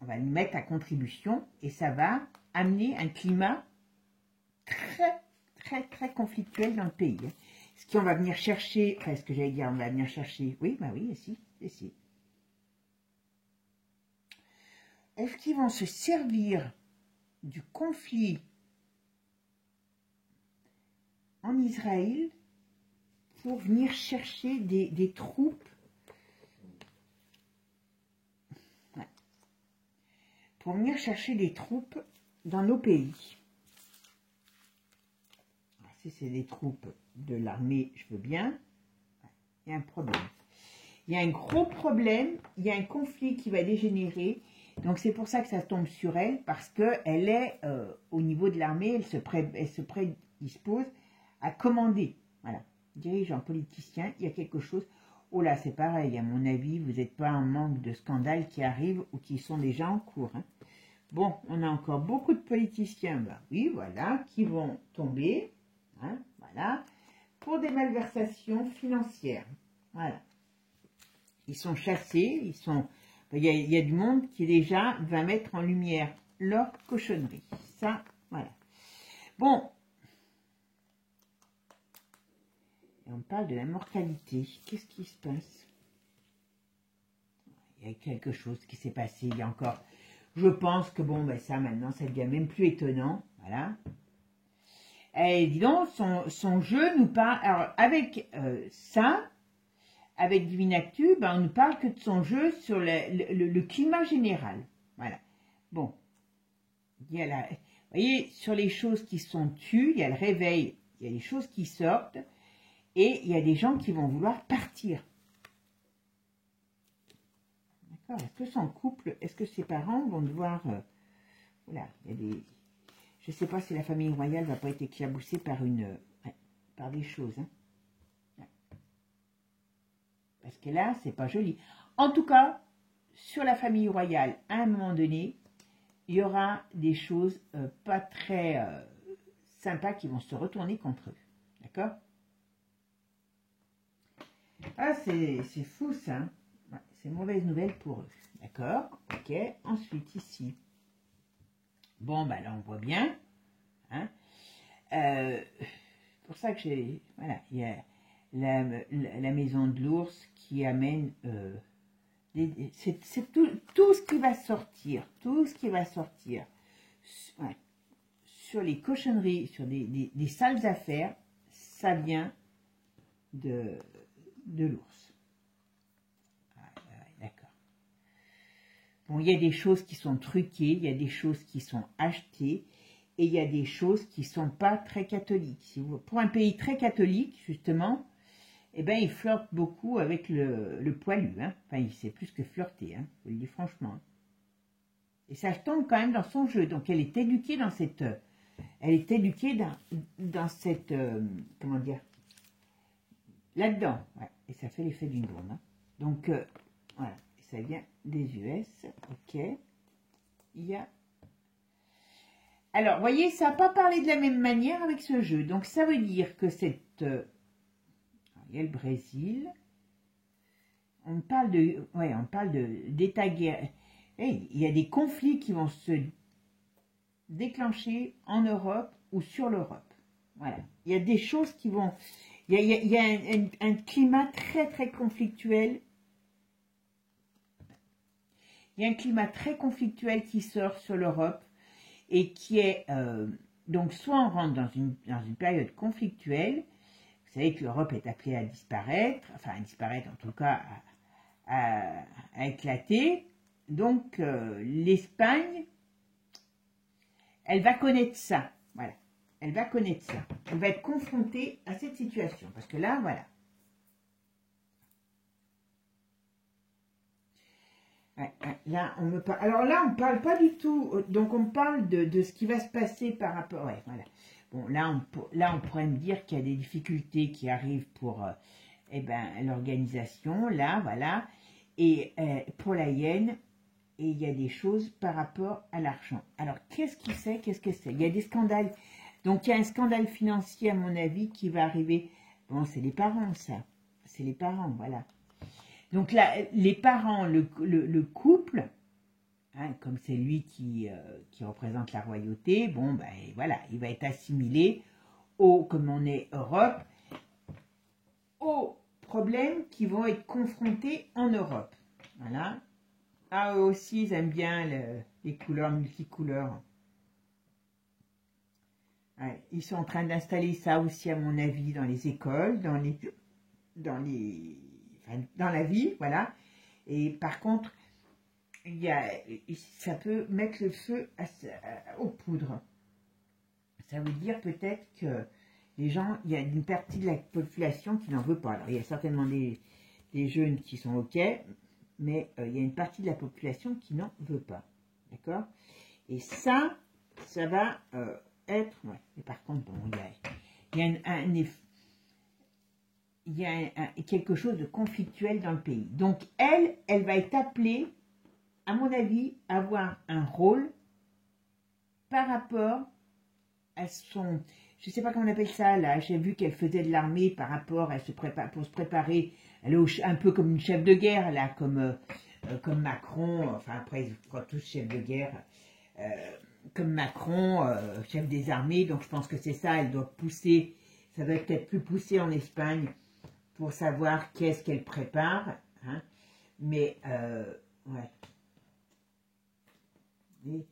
On va le mettre à contribution et ça va amener un climat très, très, très conflictuel dans le pays. Ce qu'on va venir chercher, enfin, ce que j'allais dire, on va venir chercher... Oui, bah oui, si. Est-ce qu'ils vont se servir du conflit en Israël pour venir chercher des troupes, ouais, pour venir chercher des troupes dans nos pays? Alors, si c'est des troupes de l'armée, je veux bien. Il y a un problème. Il y a un gros problème, il y a un conflit qui va dégénérer. Donc c'est pour ça que ça tombe sur elle, parce qu'elle est au niveau de l'armée, elle se prédispose à commander. Voilà, dirigeant politicien, il y a quelque chose. Oh là, c'est pareil, à mon avis, vous n'êtes pas en manque de scandales qui arrivent ou qui sont déjà en cours, hein. Bon, on a encore beaucoup de politiciens, ben oui, voilà, qui vont tomber, hein, voilà, pour des malversations financières. Voilà. Ils sont chassés, il y a du monde qui déjà va mettre en lumière leur cochonnerie. Ça, voilà. Bon. Et on parle de la mortalité. Qu'est-ce qui se passe? Il y a quelque chose qui s'est passé. Il y a encore... Je pense que bon, ben ça maintenant, ça devient même plus étonnant. Voilà. Et dis donc, son jeu nous parle... Alors, avec ça... Avec Divinactu, ben, on ne parle que de son jeu sur le climat général. Voilà. Bon. Il y a vous voyez, sur les choses qui sont tues, il y a le réveil, il y a les choses qui sortent, et il y a des gens qui vont vouloir partir. D'accord. Est-ce que son couple, est-ce que ses parents vont devoir... voilà, il y a des... Je ne sais pas si la famille royale ne va pas être éclaboussée par par des choses, hein. Parce que là, c'est pas joli. En tout cas, sur la famille royale, à un moment donné, il y aura des choses pas très sympas qui vont se retourner contre eux. D'accord? Ah, c'est fou ça. Hein, ouais, c'est mauvaise nouvelle pour eux. D'accord? Ok. Ensuite, ici. Bon, bah là, on voit bien. Hein, pour ça que j'ai... Voilà, il y a... La maison de l'ours qui amène c'est tout ce qui va sortir, ouais, sur les cochonneries, sur des sales affaires, ça vient de l'ours. D'accord. Bon, il y a des choses qui sont truquées, il y a des choses qui sont achetées, et il y a des choses qui ne sont pas très catholiques. Pour un pays très catholique, justement, eh ben, il flirte beaucoup avec le poilu. Hein. Enfin, il sait plus que flirter, hein, je vous le dis franchement. Et ça tombe quand même dans son jeu. Donc, elle est éduquée dans cette... comment dire? Là-dedans. Ouais. Et ça fait l'effet d'une bombe. Hein. Donc, voilà. Et ça vient des US. Ok. Il y a... Alors, vous voyez, ça n'a pas parlé de la même manière avec ce jeu. Donc, ça veut dire que cette... il y a le Brésil. On parle d'État guerre. Hey, il y a des conflits qui vont se déclencher en Europe ou sur l'Europe. Voilà. Il y a des choses qui vont... Il y a un climat très, très conflictuel. Il y a un climat très conflictuel qui sort sur l'Europe et qui est... donc, soit on rentre dans une période conflictuelle. Vous savez que l'Europe est appelée à disparaître, enfin à disparaître en tout cas à éclater. donc, l'Espagne, elle va connaître ça. Voilà. Elle va connaître ça. Elle va être confrontée à cette situation. Parce que là, voilà. Ouais, ouais, là, on me parle. Alors là, on ne parle pas du tout. Donc, on parle de ce qui va se passer par rapport. Ouais, voilà. Bon, là, on pourrait me dire qu'il y a des difficultés qui arrivent pour eh ben, l'organisation. Là, voilà. Et pour la hyène, et il y a des choses par rapport à l'argent. Alors, qu'est-ce qui c'est? Qu'est-ce que c'est? Il y a des scandales. Donc, il y a un scandale financier, à mon avis, qui va arriver. Bon, c'est les parents, ça. C'est les parents, voilà. Donc là, les parents, le couple, hein, comme c'est lui qui représente la royauté, bon, ben voilà, il va être assimilé comme on est Europe, aux problèmes qui vont être confrontés en Europe. Voilà. Ah, eux aussi, ils aiment bien les couleurs multicouleurs. Ouais, ils sont en train d'installer ça aussi, à mon avis, dans les écoles, dans la vie, voilà. Et par contre, ça peut mettre le feu aux poudres. Ça veut dire peut-être que les gens, il y a une partie de la population qui n'en veut pas. Alors, il y a certainement des jeunes qui sont OK, mais il y a une partie de la population qui n'en veut pas. D'accord? Et ça va être... Ouais. Et par contre, bon, il y a quelque chose de conflictuel dans le pays. Donc, elle va être appelée, à mon avis, à avoir un rôle par rapport à son... Je ne sais pas comment on appelle ça, là. J'ai vu qu'elle faisait de l'armée par rapport, pour se préparer. Elle est un peu comme une chef de guerre, là, comme Macron. Enfin, après, ils seront tous chefs de guerre. Comme Macron, chef des armées. Donc, je pense que c'est ça. Elle doit pousser. Ça doit être plus poussé en Espagne pour savoir qu'est-ce qu'elle prépare. Hein. Mais, ouais. Et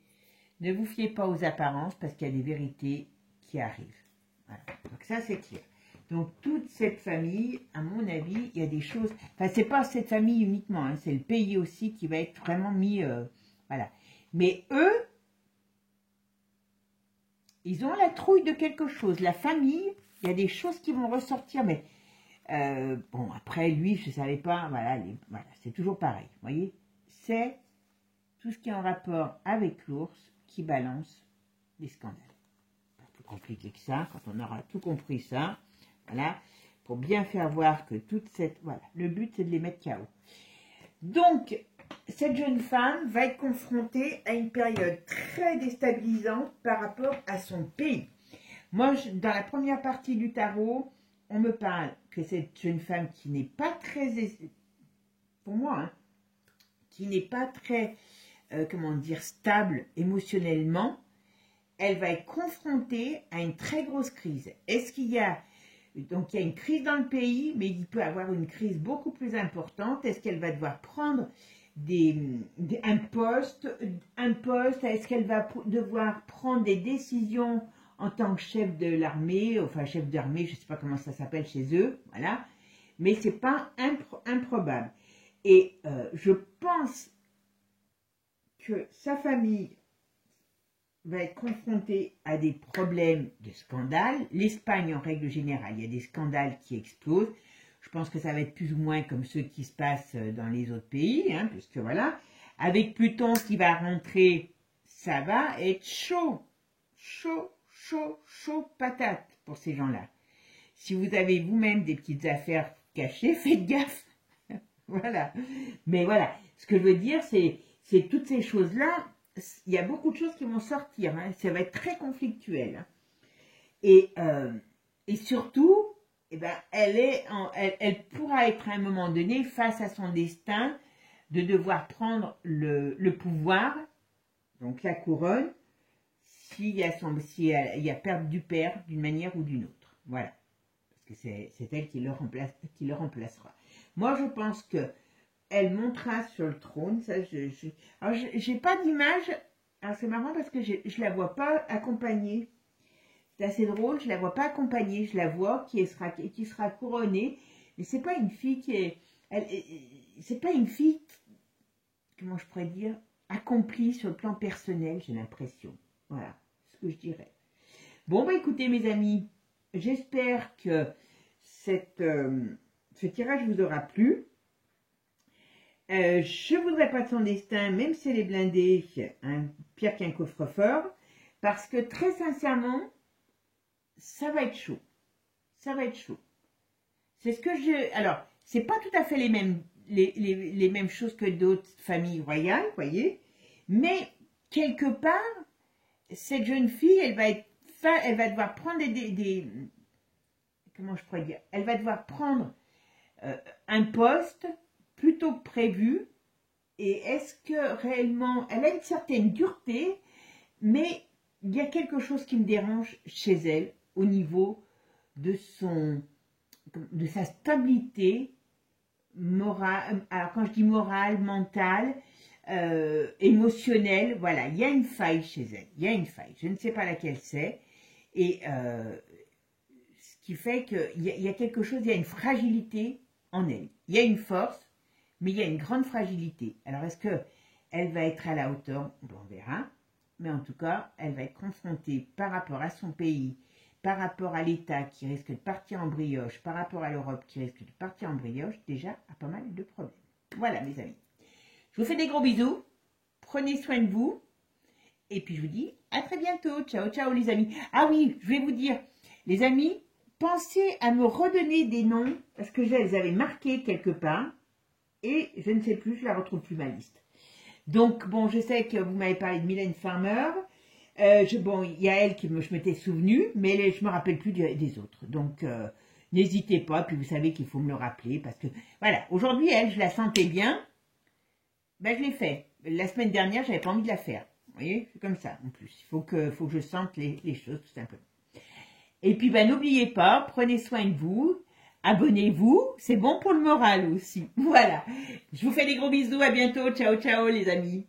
ne vous fiez pas aux apparences parce qu'il y a des vérités qui arrivent. Voilà. Donc ça, c'est clair. Donc toute cette famille, à mon avis, il y a des choses... Enfin, c'est pas cette famille uniquement, hein, c'est le pays aussi qui va être vraiment mis... voilà. Mais eux, ils ont la trouille de quelque chose. La famille, il y a des choses qui vont ressortir, mais... bon, après, lui, je ne savais pas, voilà, c'est toujours pareil, vous voyez. C'est tout ce qui est en rapport avec l'ours qui balance les scandales. Pas plus compliqué que ça, quand on aura tout compris ça, voilà, pour bien faire voir que toute cette... Voilà, le but, c'est de les mettre KO. Donc, cette jeune femme va être confrontée à une période très déstabilisante par rapport à son pays. Moi, dans la première partie du tarot, on me parle que cette jeune femme qui n'est pas très, pour moi, hein, qui n'est pas très, comment dire, stable émotionnellement, elle va être confrontée à une très grosse crise. Est-ce qu'il y a, donc il y a une crise dans le pays, mais il peut y avoir une crise beaucoup plus importante. Est-ce qu'elle va devoir prendre un poste, est-ce qu'elle va devoir prendre des décisions en tant que chef de l'armée, enfin chef d'armée, je ne sais pas comment ça s'appelle chez eux, voilà, mais ce n'est pas improbable. Et je pense que sa famille va être confrontée à des problèmes de scandale. L'Espagne, en règle générale, il y a des scandales qui explosent. Je pense que ça va être plus ou moins comme ceux qui se passent dans les autres pays, hein, puisque voilà, avec Pluton qui va rentrer, ça va être chaud, chaud, chaud, chaud patate pour ces gens-là. Si vous avez vous-même des petites affaires cachées, faites gaffe. Voilà. Mais voilà, ce que je veux dire, c'est toutes ces choses-là, il y a beaucoup de choses qui vont sortir. Hein. Ça va être très conflictuel. Hein. Et surtout, eh ben, elle pourra être à un moment donné face à son destin de devoir prendre le pouvoir, donc la couronne, s'il y a perte du père d'une manière ou d'une autre. Voilà. Parce que c'est elle qui le remplacera. Moi, je pense que elle montera sur le trône. Ça, alors, j'ai pas d'image. Alors, c'est marrant parce que je la vois pas accompagnée. C'est assez drôle, je la vois pas accompagnée. Je la vois qui sera couronnée. Mais c'est pas une fille qui est... C'est pas une fille comment je pourrais dire, accompli sur le plan personnel, j'ai l'impression. Voilà ce que je dirais. Bon, bah écoutez mes amis, j'espère que ce tirage vous aura plu. Je ne voudrais pas de son destin, même si elle est blindée, hein, pire qu'un coffre-fort, parce que très sincèrement, ça va être chaud. Ça va être chaud. C'est ce que je... Alors, c'est pas tout à fait les mêmes choses que d'autres familles royales, vous voyez, mais quelque part, cette jeune fille, elle va devoir prendre comment je pourrais dire, elle va devoir prendre un poste plutôt prévu, et est-ce que réellement, elle a une certaine dureté, mais il y a quelque chose qui me dérange chez elle au niveau de sa stabilité morale. Alors quand je dis morale, mentale, émotionnelle, voilà, il y a une faille chez elle, il y a une faille, je ne sais pas laquelle c'est, et ce qui fait qu'il y a quelque chose, il y a une fragilité en elle, il y a une force, mais il y a une grande fragilité. Alors est-ce qu'elle va être à la hauteur? On verra, mais en tout cas, elle va être confrontée par rapport à son pays, par rapport à l'État qui risque de partir en brioche, par rapport à l'Europe qui risque de partir en brioche, déjà à pas mal de problèmes. Voilà mes amis. Je vous fais des gros bisous, prenez soin de vous, et puis je vous dis à très bientôt. Ciao, ciao les amis. Ah oui, je vais vous dire, les amis, pensez à me redonner des noms, parce que je les avais marqués quelque part, et je ne sais plus, je la retrouve plus ma liste. Donc bon, je sais que vous m'avez parlé de Mylène Farmer. Bon, il y a elle je m'étais souvenu, mais je me rappelle plus des autres. Donc, n'hésitez pas. Puis vous savez qu'il faut me le rappeler parce que, voilà, aujourd'hui, elle, je la sentais bien. Ben, je l'ai fait. La semaine dernière, j'avais pas envie de la faire. Vous voyez, c'est comme ça, en plus. Il faut que je sente les choses, tout simplement. Et puis, ben, n'oubliez pas, prenez soin de vous. Abonnez-vous. C'est bon pour le moral aussi. Voilà. Je vous fais des gros bisous. À bientôt. Ciao, ciao, les amis.